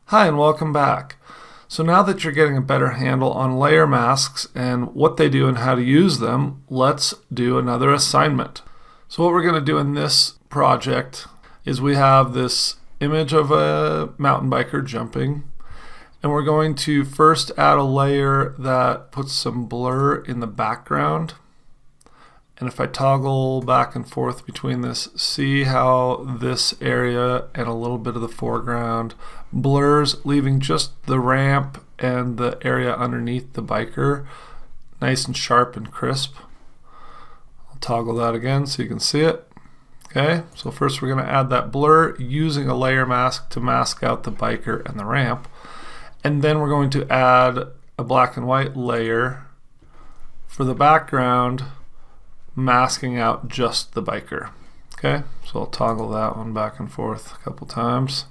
Hi and welcome back. So now that you're getting a better handle on layer masks and what they do and how to use them, let's do another assignment. So what we're going to do in this project is we have this image of a mountain biker jumping, and we're going to first add a layer that puts some blur in the background. And if I toggle back and forth between this, see how this area and a little bit of the foreground blurs, leaving just the ramp and the area underneath the biker nice and sharp and crisp. I'll toggle that again so you can see it. Okay, so first we're going to add that blur using a layer mask to mask out the biker and the ramp. And then we're going to add a black and white layer for the background, masking out just the biker. Okay, so I'll toggle that one back and forth a couple times.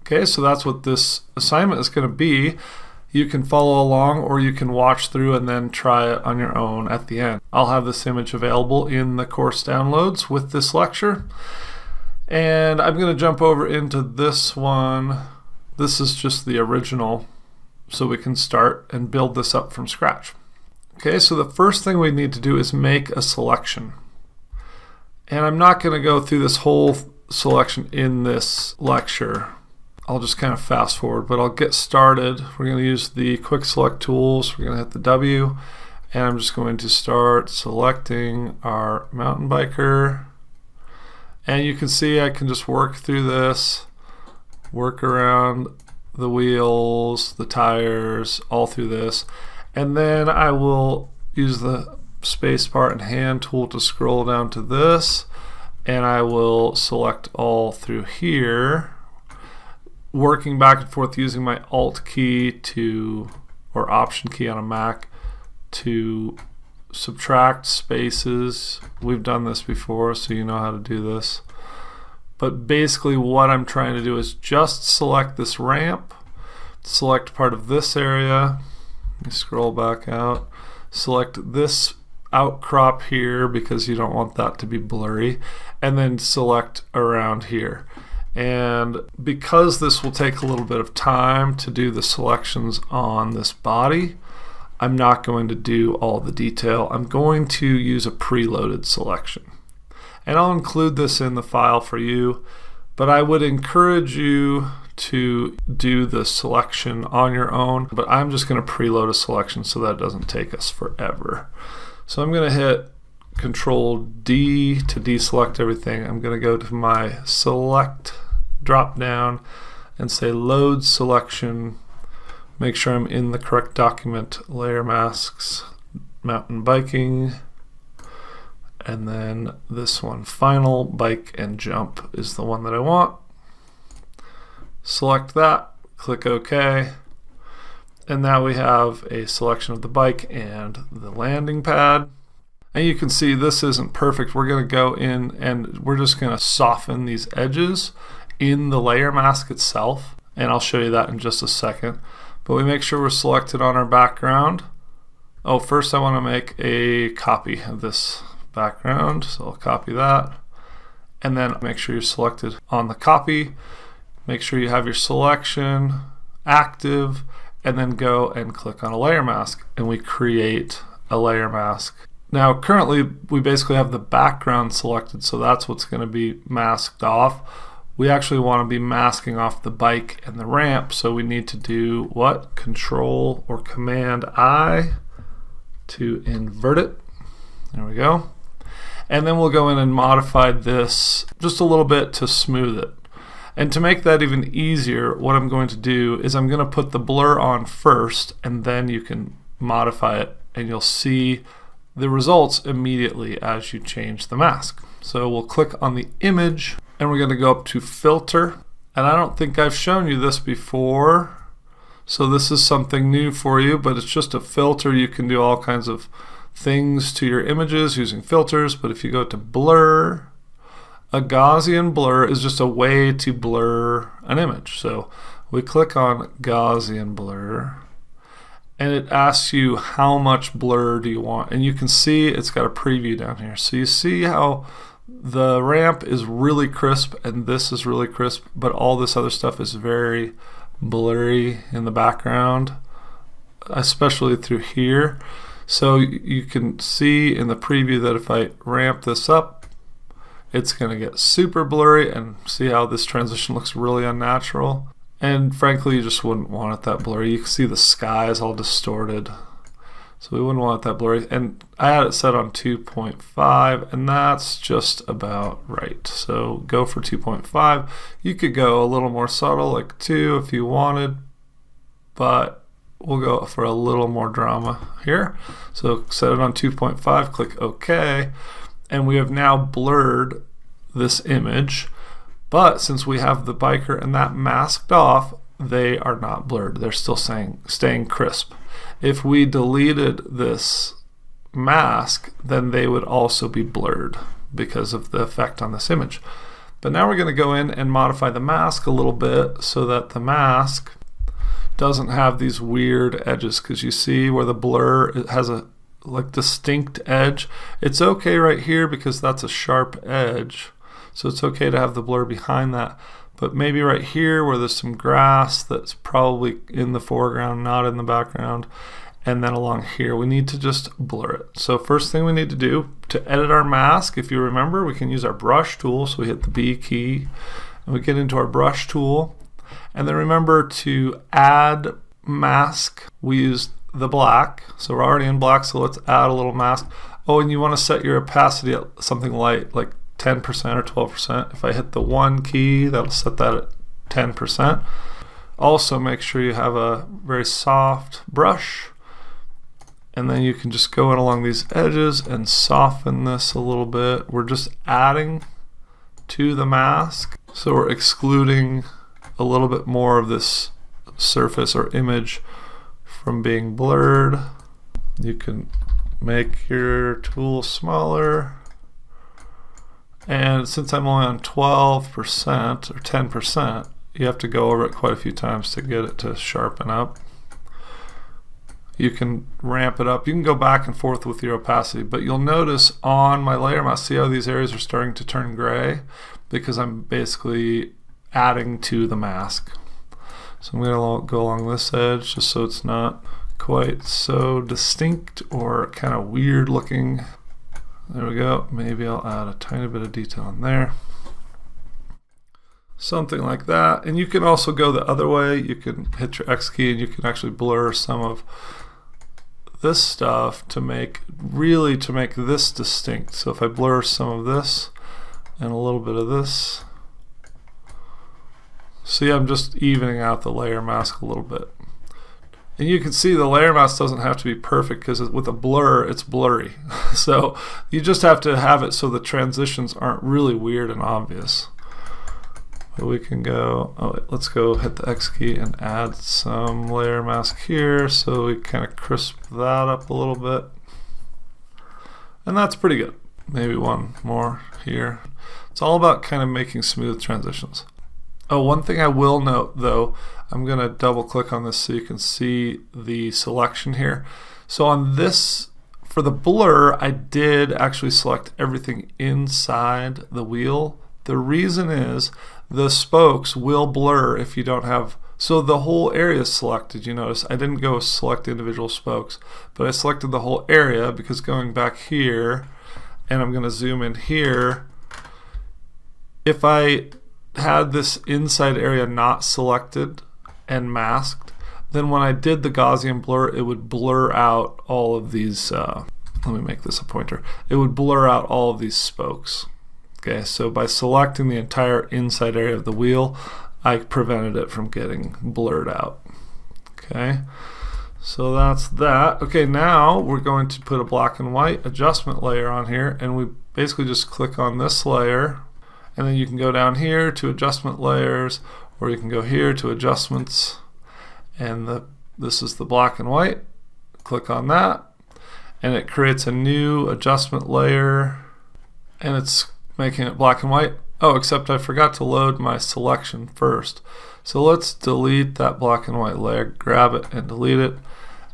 Okay, so that's what this assignment is going to be. You can follow along or you can watch through and then try it on your own at the end. I'll have this image available in the course downloads with this lecture. And I'm going to jump over into this one. This is just the original, so we can start and build this up from scratch. Okay, so the first thing we need to do is make a selection. And I'm not going to go through this whole selection in this lecture. I'll just kind of fast forward, but I'll get started. We're going to use the quick select tools. We're going to hit the W, and I'm just going to start selecting our mountain biker. And you can see I can just work through this, work around the wheels, the tires, all through this. And then I will use the spacebar and hand tool to scroll down to this, and I will select all through here, working back and forth using my Alt key to, or Option key on a Mac, to subtract spaces. We've done this before, so you know how to do this. But basically what I'm trying to do is just select this ramp, select part of this area. You scroll back out, select this outcrop here because you don't want that to be blurry, and then select around here. And because this will take a little bit of time to do the selections on this body, I'm not going to do all the detail. I'm going to use a preloaded selection. And I'll include this in the file for you, but I would encourage you to do the selection on your own, but I'm just going to preload a selection so that it doesn't take us forever. So I'm going to hit Control D to deselect everything. I'm going to go to my select drop down and say load selection. Make sure I'm in the correct document, layer masks, mountain biking, and then this one, final bike and jump, is the one that I want. Select that, click OK, and now we have a selection of the bike and the landing pad. And you can see this isn't perfect. We're going to go in and we're just going to soften these edges in the layer mask itself, and I'll show you that in just a second. But we make sure we're selected on our background. Oh, first I want to make a copy of this background, so I'll copy that, and then make sure you're selected on the copy. Make sure you have your selection active, and then go and click on a layer mask, and we create a layer mask. Now currently we basically have the background selected, so that's what's going to be masked off. We actually want to be masking off the bike and the ramp, so we need to do what? Control or Command I to invert it. There we go. And then we'll go in and modify this just a little bit to smooth it. And to make that even easier, what I'm going to do is I'm going to put the blur on first, and then you can modify it, and you'll see the results immediately as you change the mask. So we'll click on the image, and we're going to go up to filter. And I don't think I've shown you this before, so this is something new for you, but it's just a filter. You can do all kinds of things to your images using filters, but if you go to blur, a Gaussian blur is just a way to blur an image. So we click on Gaussian blur, and it asks you how much blur do you want, and you can see it's got a preview down here. So you see how The ramp is really crisp and this is really crisp, but all this other stuff is very blurry in the background, especially through here. So you can see in the preview that if I ramp this up, it's going to get super blurry, and see how this transition looks really unnatural. And frankly, you just wouldn't want it that blurry. You can see the sky is all distorted. So we wouldn't want it that blurry. And I had it set on 2.5, and that's just about right. So go for 2.5. You could go a little more subtle, like 2 if you wanted, but we'll go for a little more drama here. So set it on 2.5, click OK, and we have now blurred this image. But since we have the biker and that masked off, they are not blurred. They're still staying crisp. If we deleted this mask, then they would also be blurred because of the effect on this image. But now we're going to go in and modify the mask a little bit so that the mask doesn't have these weird edges, because you see where the blur, it has a like distinct edge. It's okay right here because that's a sharp edge, so it's okay to have the blur behind that. But maybe right here where there's some grass that's probably in the foreground, not in the background, and then along here we need to just blur it. So first thing we need to do to edit our mask, if you remember, we can use our brush tool. So we hit the B key and we get into our brush tool, and then remember to add mask, we use the black. So we're already in black, so let's add a little mask. Oh, and you want to set your opacity at something light, like 10% or 12%. If I hit the 1 key, that'll set that at 10%. Also make sure you have a very soft brush, and then you can just go in along these edges and soften this a little bit. We're just adding to the mask, so we're excluding a little bit more of this surface or image from being blurred. You can make your tool smaller. And since I'm only on 12% or 10%, you have to go over it quite a few times to get it to sharpen up. You can ramp it up. You can go back and forth with your opacity, but you'll notice on my layer mask, see how these areas are starting to turn gray? Because I'm basically adding to the mask. So I'm going to go along this edge just so it's not quite so distinct or kind of weird looking. There we go. Maybe I'll add a tiny bit of detail in there. Something like that. And you can also go the other way. You can hit your X key and you can actually blur some of this stuff to make this distinct. So if I blur some of this and a little bit of this, see, I'm just evening out the layer mask a little bit. And you can see the layer mask doesn't have to be perfect, because with a blur it's blurry. So you just have to have it so the transitions aren't really weird and obvious. But we can go, let's go hit the X key and add some layer mask here so we kind of crisp that up a little bit. And that's pretty good. Maybe one more here. It's all about kind of making smooth transitions. Oh, one thing I will note though, I'm going to double click on this so you can see the selection here. So on this, for the blur, I did actually select everything inside the wheel. The reason is the spokes will blur if you don't have, so the whole area is selected. You notice I didn't go select individual spokes, but I selected the whole area, because going back here, and I'm going to zoom in here, if I had this inside area not selected and masked, then when I did the Gaussian blur, it would blur out all of these, let me make this a pointer, it would blur out all of these spokes. Okay, so by selecting the entire inside area of the wheel, I prevented it from getting blurred out. Okay, so that's that. Okay, now we're going to put a black and white adjustment layer on here, and we basically just click on this layer, and then you can go down here to adjustment layers, or you can go here to adjustments, and this is the black and white. Click on that, and it creates a new adjustment layer, and it's making it black and white. Oh, except I forgot to load my selection first. So let's delete that black and white layer, grab it and delete it,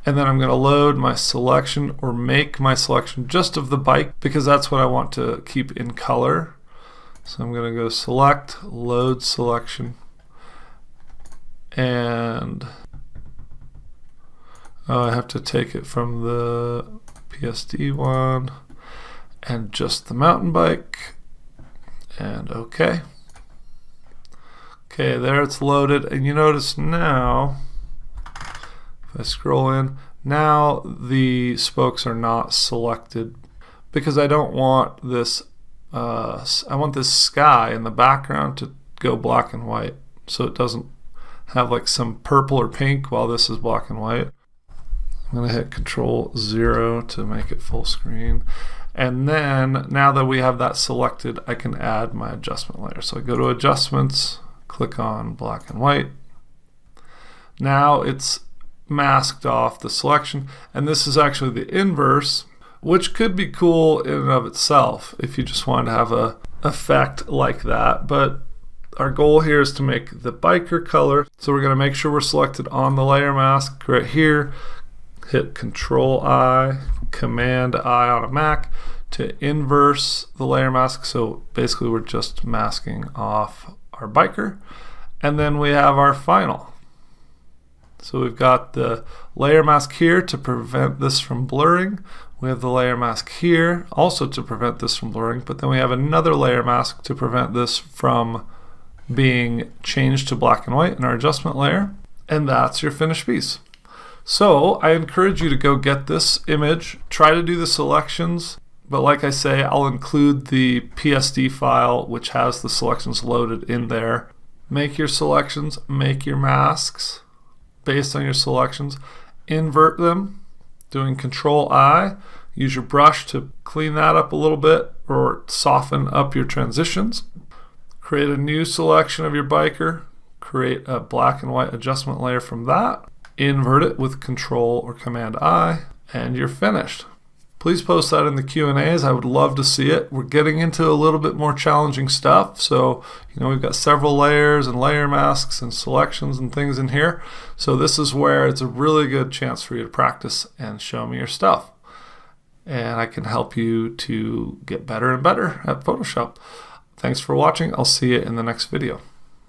And then I'm going to load my selection or make my selection just of the bike because that's what I want to keep in color. So I'm going to go select, load selection, and I have to take it from the PSD one and just the mountain bike, and OK. Okay, there it's loaded, and you notice now, if I scroll in, now the spokes are not selected because I don't want this, I want this sky in the background to go black and white so it doesn't have like some purple or pink while this is black and white. I'm going to hit Control-0 to make it full screen. And then now that we have that selected, I can add my adjustment layer. So I go to Adjustments, click on black and white. Now it's masked off the selection, and this is actually the inverse, which could be cool in and of itself if you just want to have a effect like that. But our goal here is to make the biker color. So we're going to make sure we're selected on the layer mask right here. Hit Control-I, Command-I on a Mac to inverse the layer mask. So basically we're just masking off our biker. And then we have our final. So we've got the layer mask here to prevent this from blurring. We have the layer mask here also to prevent this from blurring, but then we have another layer mask to prevent this from being changed to black and white in our adjustment layer. And that's your finished piece. So I encourage you to go get this image, try to do the selections, but like I say, I'll include the PSD file which has the selections loaded in there. Make your selections, make your masks based on your selections, invert them, doing Control-I, use your brush to clean that up a little bit or soften up your transitions. Create a new selection of your biker, create a black and white adjustment layer from that, invert it with Control or Command-I, and you're finished. Please post that in the Q&As. I would love to see it. We're getting into a little bit more challenging stuff. So, we've got several layers and layer masks and selections and things in here. So this is where it's a really good chance for you to practice and show me your stuff. And I can help you to get better and better at Photoshop. Thanks for watching. I'll see you in the next video.